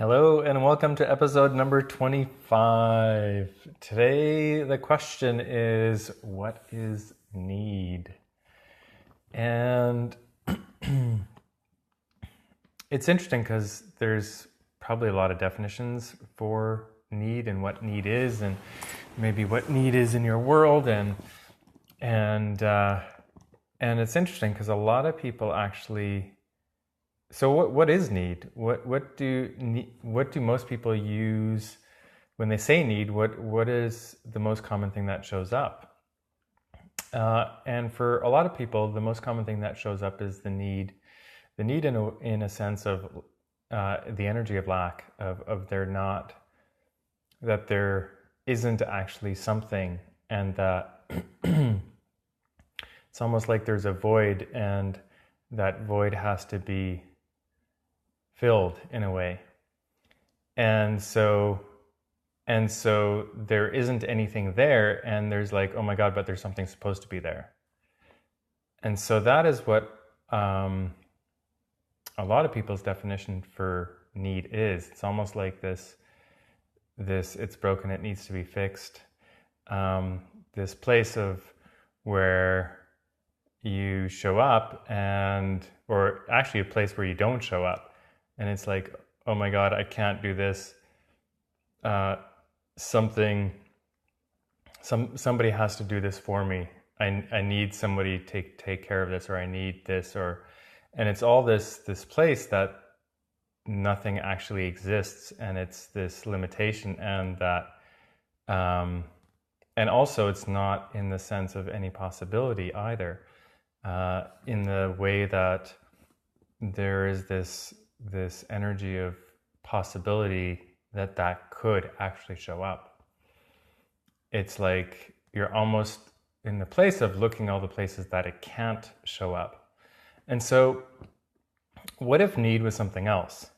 Hello and welcome to episode number 25. Today the question is, what is need? And it's interesting because there's probably a lot of definitions for need and what need is, and maybe what need is in your world, and it's interesting because a lot of people actually. So what is need? What do most people use when they say need? What is the most common thing that shows up? And for a lot of people, the most common thing that shows up is the need in a sense of the energy of lack, of that there isn't actually something, and that it's almost like there's a void, and that void has to be filled in a way. And so there isn't anything there, and there's like, oh my God, but there's something supposed to be there. And so that is what a lot of people's definition for need is. It's almost like this it's broken, it needs to be fixed. This place of where you show up, or actually a place where you don't show up. And it's like, oh my God, I can't do this. Somebody has to do this for me. I need somebody to take care of this, or I need this, and it's all this place that nothing actually exists, and it's this limitation, and that, and also it's not in the sense of any possibility either, in the way that there is this energy of possibility that could actually show up. It's like you're almost in the place of looking all the places that it can't show up. And so what if need was something else?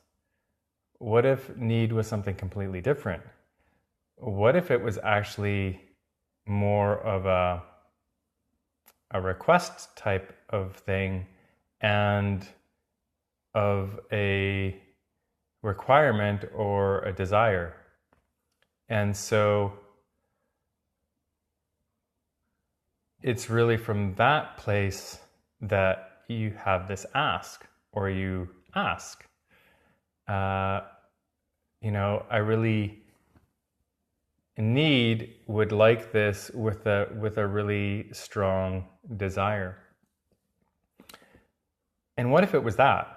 What if need was something completely different? What if it was actually more of a request type of thing, and of a requirement or a desire? And so it's really from that place that you have this ask, or you ask, I really would like this with a really strong desire. And what if it was that?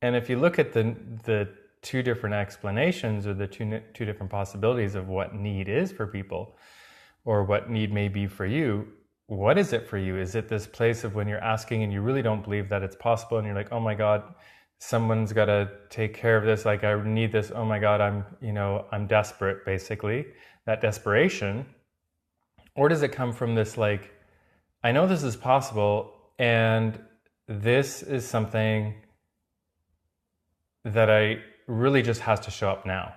And if you look at the two different explanations, or the two different possibilities of what need is for people, or what need may be for you, what is it for you? Is it this place of when you're asking and you really don't believe that it's possible, and you're like, oh my God, someone's got to take care of this, like I need this, oh my God, I'm desperate, basically, that desperation? Or does it come from this, like, I know this is possible, and this is something that I really just has to show up now.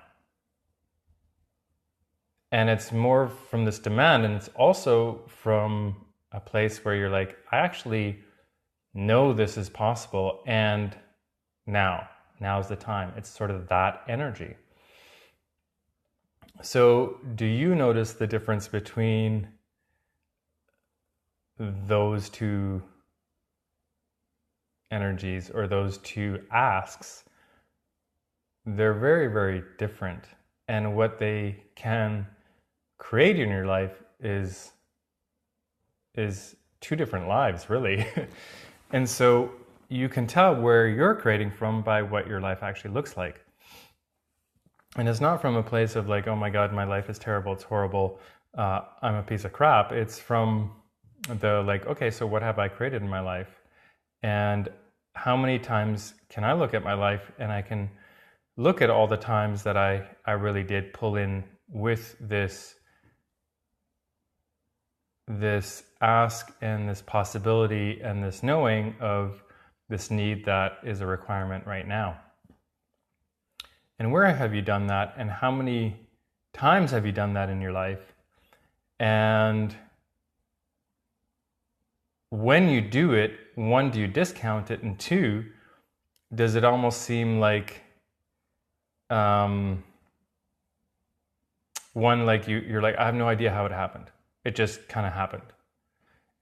And it's more from this demand, and it's also from a place where you're like, I actually know this is possible, and now's the time. It's sort of that energy. So do you notice the difference between those two energies, or those two asks? They're very, very different, and what they can create in your life is two different lives, really. And so you can tell where you're creating from by what your life actually looks like. And it's not from a place of like, oh my God, my life is terrible, it's horrible, I'm a piece of crap. It's from the like, okay, so what have I created in my life? And how many times can I look at my life, and I can look at all the times that I really did pull in with this ask, and this possibility, and this knowing of this need that is a requirement right now. And where have you done that, and how many times have you done that in your life? And when you do it, one, do you discount it? And two, does it almost seem like one, like you're like, I have no idea how it happened. It just kind of happened.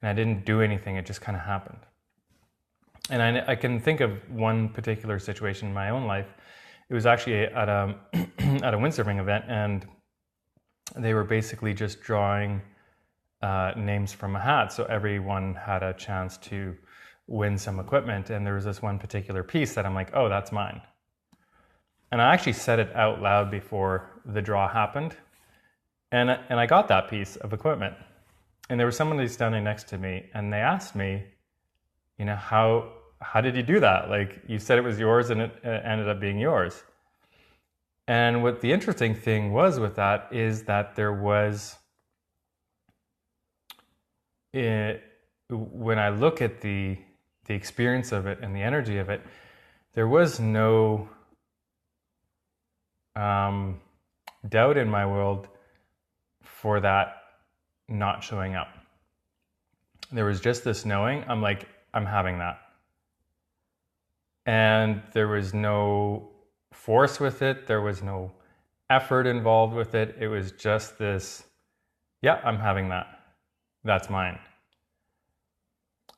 And I didn't do anything. It just kind of happened. And I can think of one particular situation in my own life. It was actually at a at a windsurfing event, and they were basically just drawing names from a hat. So everyone had a chance to win some equipment. And there was this one particular piece that I'm like, oh, that's mine. And I actually said it out loud before the draw happened. And I got that piece of equipment. And there was somebody standing next to me, and they asked me, you know, how did you do that? Like, you said it was yours, and it ended up being yours. And what the interesting thing was with that is that there was, when I look at the experience of it and the energy of it, there was no doubt in my world for that not showing up. There was just this knowing, I'm like, I'm having that. And there was no force with it. There was no effort involved with it. It was just this, yeah, I'm having that. That's mine.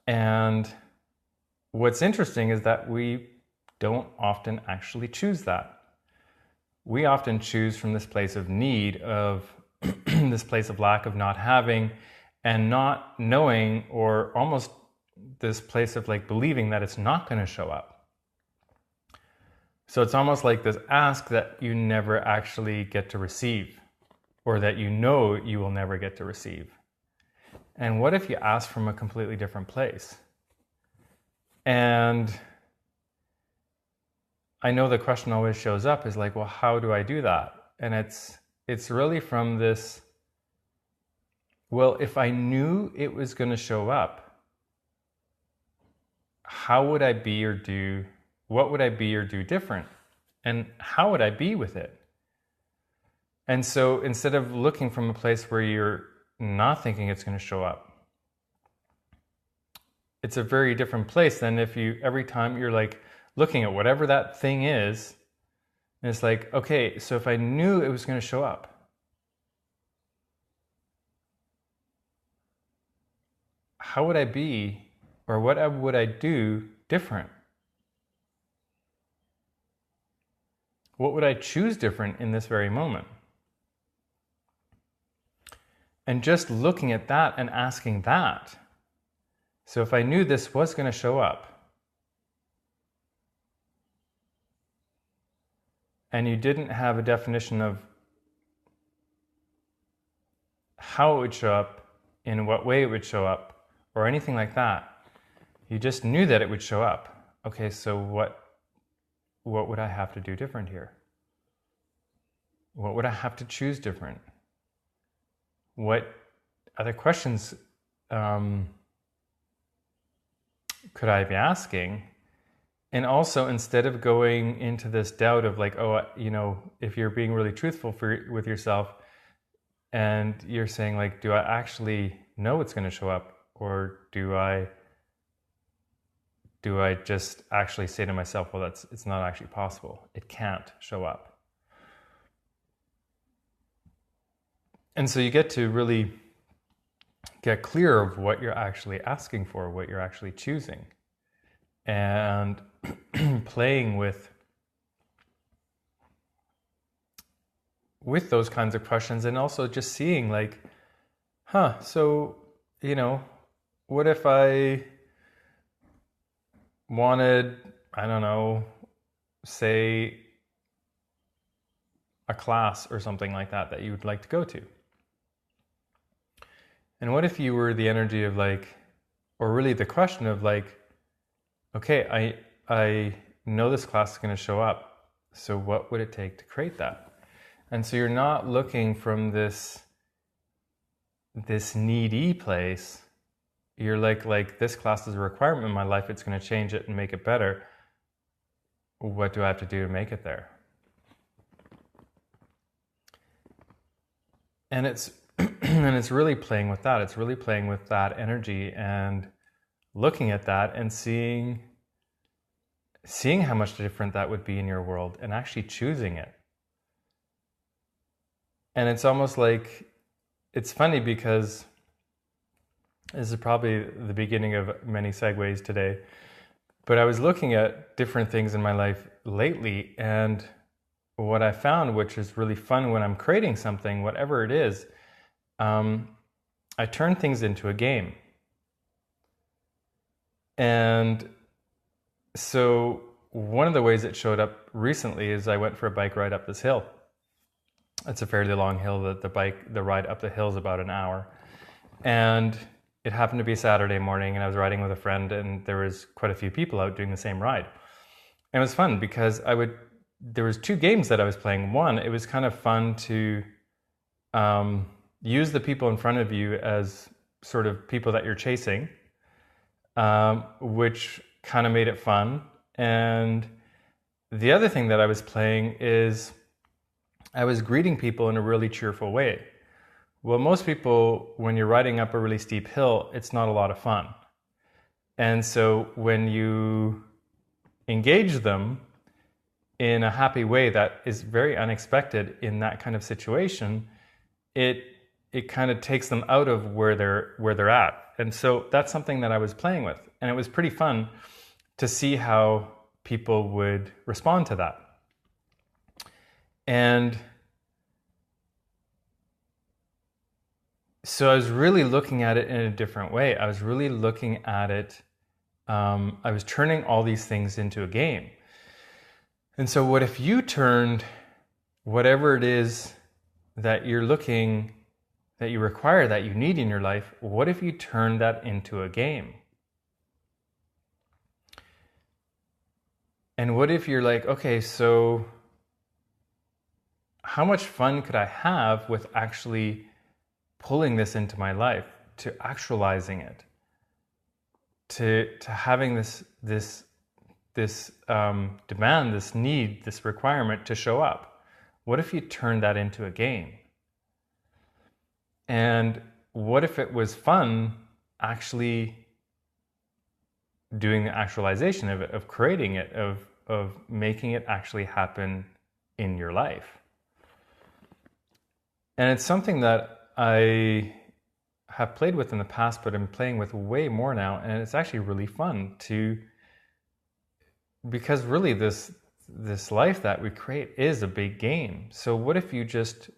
And what's interesting is that we don't often actually choose that. We often choose from this place of need, of this place of lack, of not having, and not knowing, or almost this place of like believing that it's not going to show up. So it's almost like this ask that you never actually get to receive, or that you know you will never get to receive. And what if you ask from a completely different place? And I know the question always shows up is like, well, how do I do that? And it's really from this, well, if I knew it was going to show up, how would I be or do, what would I be or do different? And how would I be with it? And so instead of looking from a place where you're not thinking it's going to show up, it's a very different place than if you, every time you're like looking at whatever that thing is, and it's like, okay, so if I knew it was going to show up, how would I be, or what would I do different? What would I choose different in this very moment? And just looking at that and asking that. So if I knew this was going to show up, and you didn't have a definition of how it would show up, in what way it would show up, or anything like that, you just knew that it would show up. Okay, so what would I have to do different here? What would I have to choose different? What other questions could I be asking? And also, instead of going into this doubt of like, oh, you know, if you're being really truthful with yourself, and you're saying like, do I actually know it's going to show up, or do I just actually say to myself, well, it's not actually possible. It can't show up. And so you get to really get clear of what you're actually asking for, what you're actually choosing, and playing with those kinds of questions, and also just seeing like, so, you know, what if I wanted, I don't know, say a class or something like that you would like to go to? And what if you were the energy of like, or really the question of like, okay, I know this class is going to show up, so what would it take to create that? And so you're not looking from this needy place. You're like this class is a requirement in my life, it's going to change it and make it better. What do I have to do to make it there? And it's and it's really playing with that. It's really playing with that energy and looking at that and seeing how much different that would be in your world, and actually choosing it And it's almost like, it's funny because this is probably the beginning of many segues today, but I was looking at different things in my life lately, and what I found, which is really fun when I'm creating something, whatever it is, I turn things into a game. And so one of the ways it showed up recently is I went for a bike ride up this hill. It's a fairly long hill. The ride up the hill is about an hour. And it happened to be Saturday morning, and I was riding with a friend, and there was quite a few people out doing the same ride. And it was fun because there was two games that I was playing. One, it was kind of fun to use the people in front of you as sort of people that you're chasing, which kind of made it fun. And the other thing that I was playing is I was greeting people in a really cheerful way. Well, most people, when you're riding up a really steep hill, it's not a lot of fun. And so when you engage them in a happy way that is very unexpected in that kind of situation, it kind of takes them out of where they're at. And so that's something that I was playing with. And it was pretty fun to see how people would respond to that. And so I was really looking at it in a different way. I was really looking at it, I was turning all these things into a game. And so what if you turned whatever it is that you're looking, that you require, that you need in your life, what if you turned that into a game? And what if you're like, okay, so how much fun could I have with actually pulling this into my life, to actualizing it, to having this demand, this need, this requirement to show up? What if you turned that into a game? And what if it was fun actually doing the actualization of it, of creating it, of making it actually happen in your life? And it's something that I have played with in the past, but I'm playing with way more now, and it's actually really fun because really this life that we create is a big game. So what if you just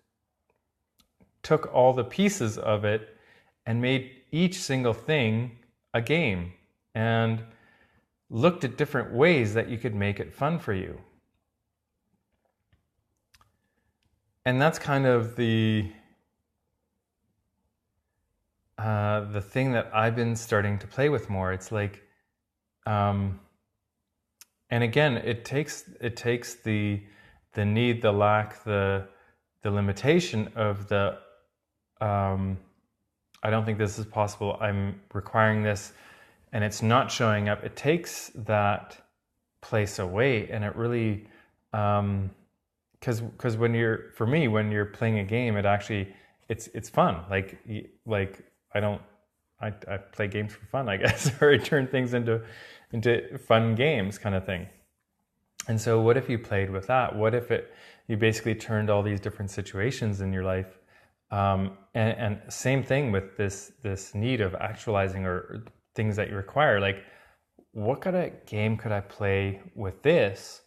took all the pieces of it and made each single thing a game, and looked at different ways that you could make it fun for you? And that's kind of the thing that I've been starting to play with more. It's like, and again, it takes the need, the lack, the limitation of the I don't think this is possible, I'm requiring this and it's not showing up. It takes that place away, and it really because when you're playing a game, it actually it's fun. Like I play games for fun, I guess, or I turn things into fun games kind of thing. And so what if you played with that? What if you basically turned all these different situations in your life, and same thing with this need of actualizing or things that you require, like what kind of game could I play with this,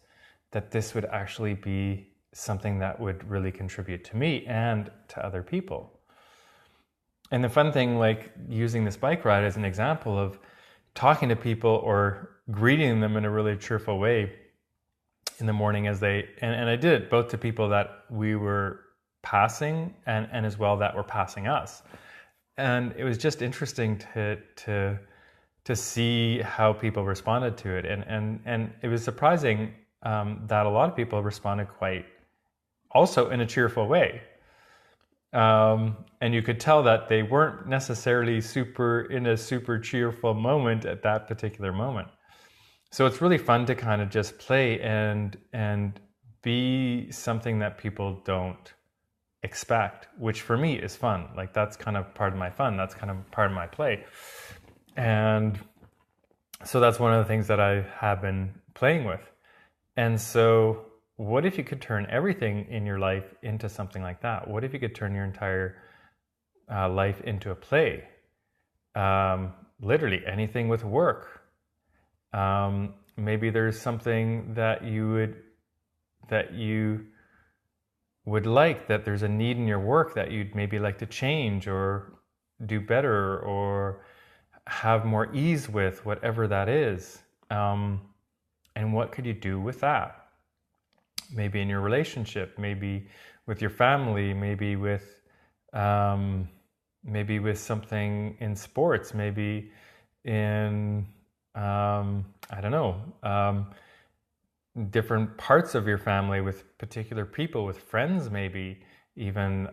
that this would actually be something that would really contribute to me and to other people? And the fun thing, like using this bike ride as an example of talking to people or greeting them in a really cheerful way in the morning as and I did it both to people that we were passing and as well that were passing us. And it was just interesting to see how people responded to it. And it was surprising that a lot of people responded quite also in a cheerful way. And you could tell that they weren't necessarily in a super cheerful moment at that particular moment. So it's really fun to kind of just play and be something that people don't expect, which for me is fun. Like that's kind of part of my fun. That's kind of part of my play. And so that's one of the things that I have been playing with. And so what if you could turn everything in your life into something like that? What if you could turn your entire life into a play? Literally anything with work. Maybe there's something that you would like, that there's a need in your work that you'd maybe like to change or do better or have more ease with, whatever that is. And what could you do with that? Maybe in your relationship, maybe with your family, maybe with something in sports, maybe in I don't know, different parts of your family, with particular people, with friends, maybe even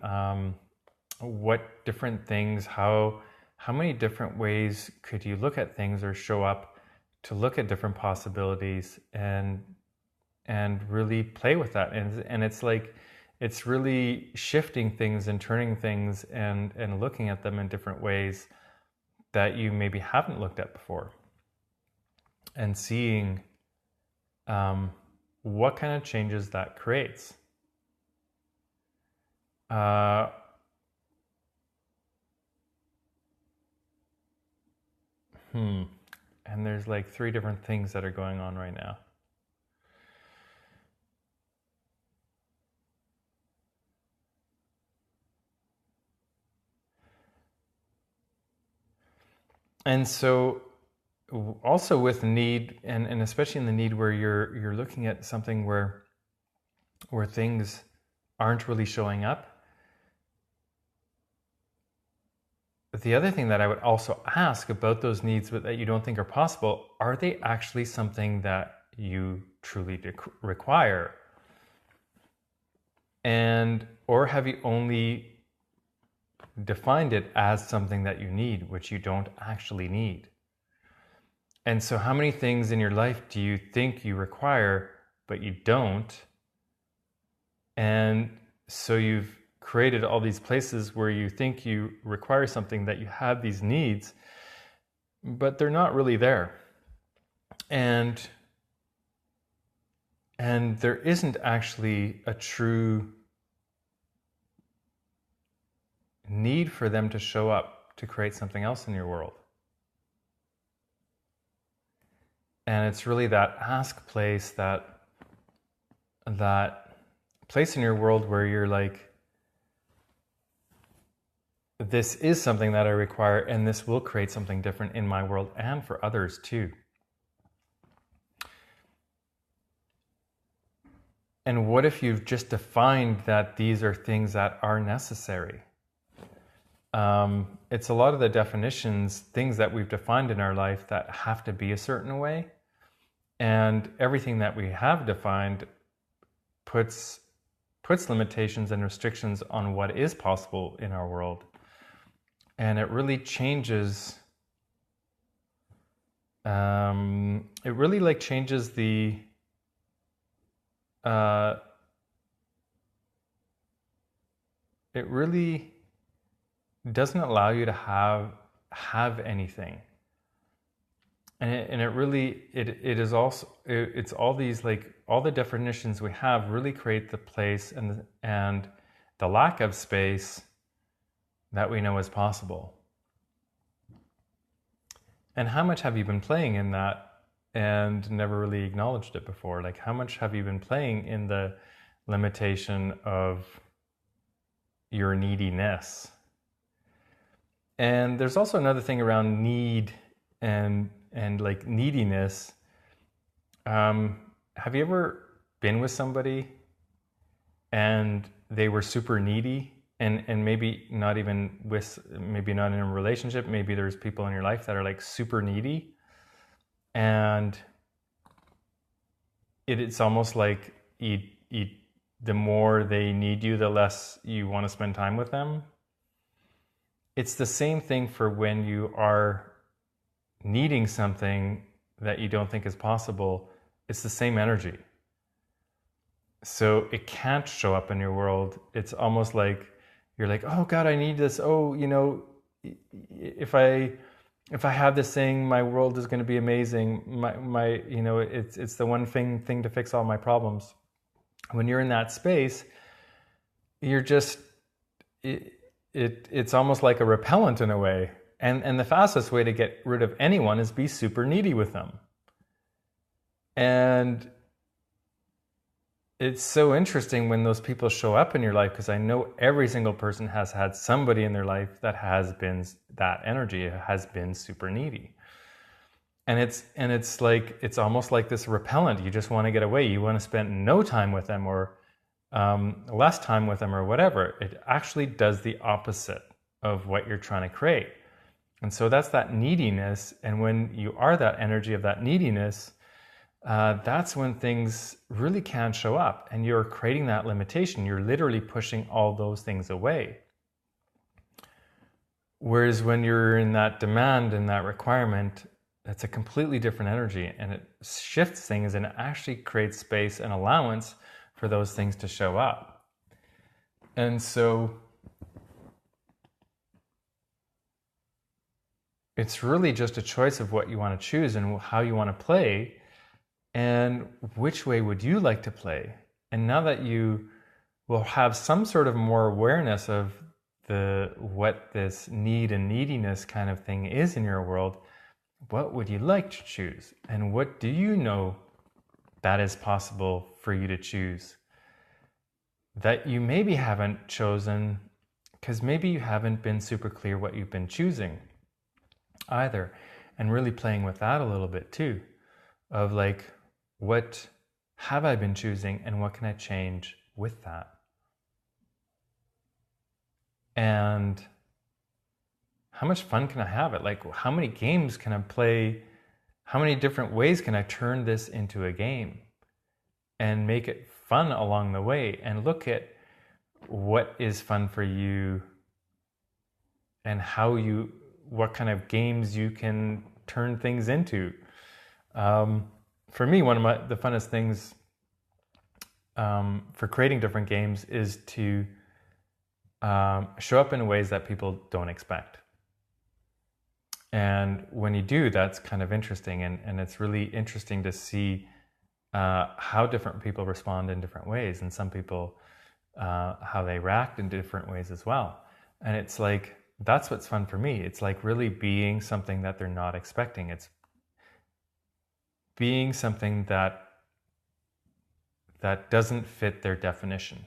what different things, how many different ways could you look at things or show up to look at different possibilities and really play with that. And it's like, it's really shifting things and turning things and looking at them in different ways that you maybe haven't looked at before, and seeing what kind of changes that creates. And there's like 3 different things that are going on right now. And so also with need, and especially in the need where you're looking at something where things aren't really showing up, the other thing that I would also ask about those needs that you don't think are possible, are they actually something that you truly require? Or have you only defined it as something that you need, which you don't actually need? And so how many things in your life do you think you require, but you don't? And so you've created all these places where you think you require something, that you have these needs, but they're not really there. And there isn't actually a true need for them to show up to create something else in your world. And it's really that ask place, that place in your world where you're like, this is something that I require, and this will create something different in my world and for others too. And what if you've just defined that these are things that are necessary? It's a lot of the definitions, things that we've defined in our life that have to be a certain way. And everything that we have defined puts limitations and restrictions on what is possible in our world. And it really changes, changes the, it really doesn't allow you to have anything. And it really, it is also, it's all these, like, all the definitions we have really create the place and the lack of space that we know is possible. And how much have you been playing in that and never really acknowledged it before? Like, how much have you been playing in the limitation of your neediness? And there's also another thing around need and like neediness. Have you ever been with somebody and they were super needy, and maybe not even maybe not in a relationship, maybe there's people in your life that are like super needy, and it's almost like the more they need you, the less you want to spend time with them. It's the same thing for when you are needing something that you don't think is possible. It's the same energy. So it can't show up in your world. It's almost like you're like, oh God, I need this. Oh, if I have this thing, my world is going to be amazing. My it's the one thing to fix all my problems. when you're in that space, you're just, it's almost like a repellent in a way. And the fastest way to get rid of anyone is be super needy with them. And it's so interesting when those people show up in your life, because I know every single person has had somebody in their life that has been that energy, has been super needy. And it's like, it's almost like this repellent. You just want to get away. You want to spend no time with them, or less time with them, or whatever. It actually does the opposite of what you're trying to create. And so that's that neediness. And when you are that energy of that neediness, that's when things really can't show up, and you're creating that limitation. You're literally pushing all those things away. Whereas when you're in that demand and that requirement, it's a completely different energy, and it shifts things, and it actually creates space and allowance for those things to show up. And so it's really just a choice of what you want to choose and how you want to play, and which way would you like to play. And now that you will have some sort of more awareness of what this need and neediness kind of thing is in your world, what would you like to choose? And what do you know that is possible for you to choose that you maybe haven't chosen, because maybe you haven't been super clear what you've been choosing either. And really playing with that a little bit too, of like, what have I been choosing, and what can I change with that? And how much fun can I have it? Like, how many games can I play? How many different ways can I turn this into a game and make it fun along the way? And look at what is fun for you, and what kind of games you can turn things into. For me, one of the funnest things for creating different games is to show up in ways that people don't expect. And when you do, that's kind of interesting. And it's really interesting to see how different people respond in different ways, and some people, how they react in different ways as well. And it's like, that's what's fun for me. It's like really being something that they're not expecting. It's being something that doesn't fit their definition,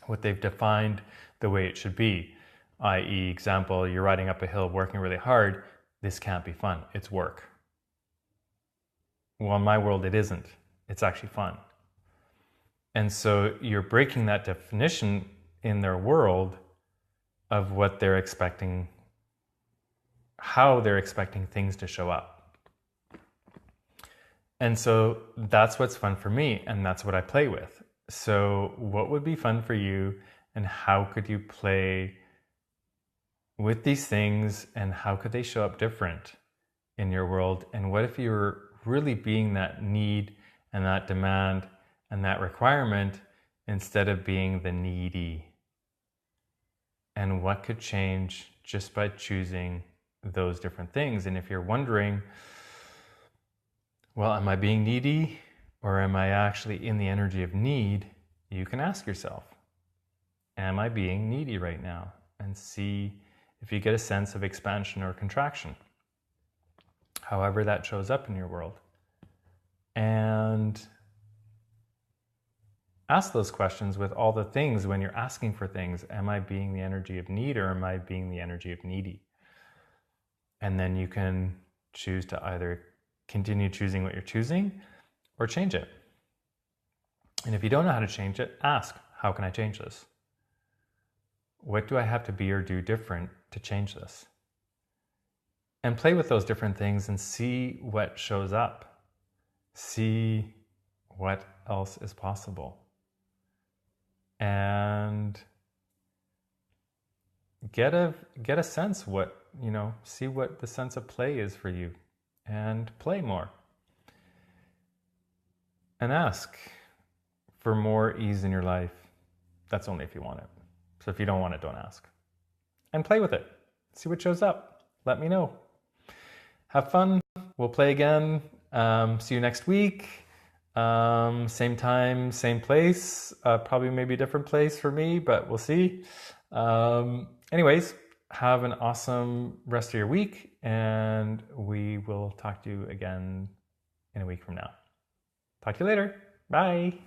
what they've defined the way it should be. I.e., example, you're riding up a hill working really hard. This can't be fun. It's work. Well, in my world, it isn't. It's actually fun. And so you're breaking that definition in their world of what they're expecting, how they're expecting things to show up. And so that's what's fun for me, and that's what I play with. So what would be fun for you, and how could you play with these things, and how could they show up different in your world? And what if you're really being that need and that demand and that requirement instead of being the needy? And what could change just by choosing those different things? And if you're wondering, well, am I being needy, or am I actually in the energy of need? You can ask yourself, am I being needy right now? And see if you get a sense of expansion or contraction, however that shows up in your world. And ask those questions with all the things when you're asking for things. Am I being the energy of need, or am I being the energy of needy? And then you can choose to either continue choosing what you're choosing or change it. And if you don't know how to change it, ask, how can I change this? What do I have to be or do different to change this? And play with those different things and see what shows up. See what else is possible. And get a sense see what the sense of play is for you, and play more. And ask for more ease in your life. That's only if you want it. So if you don't want it, don't ask. And play with it. See what shows up. Let me know. Have fun. We'll play again. See you next week. Same time, same place. Probably maybe a different place for me, but we'll see. Anyways, have an awesome rest of your week, and we will talk to you again in a week from now. Talk to you later. Bye.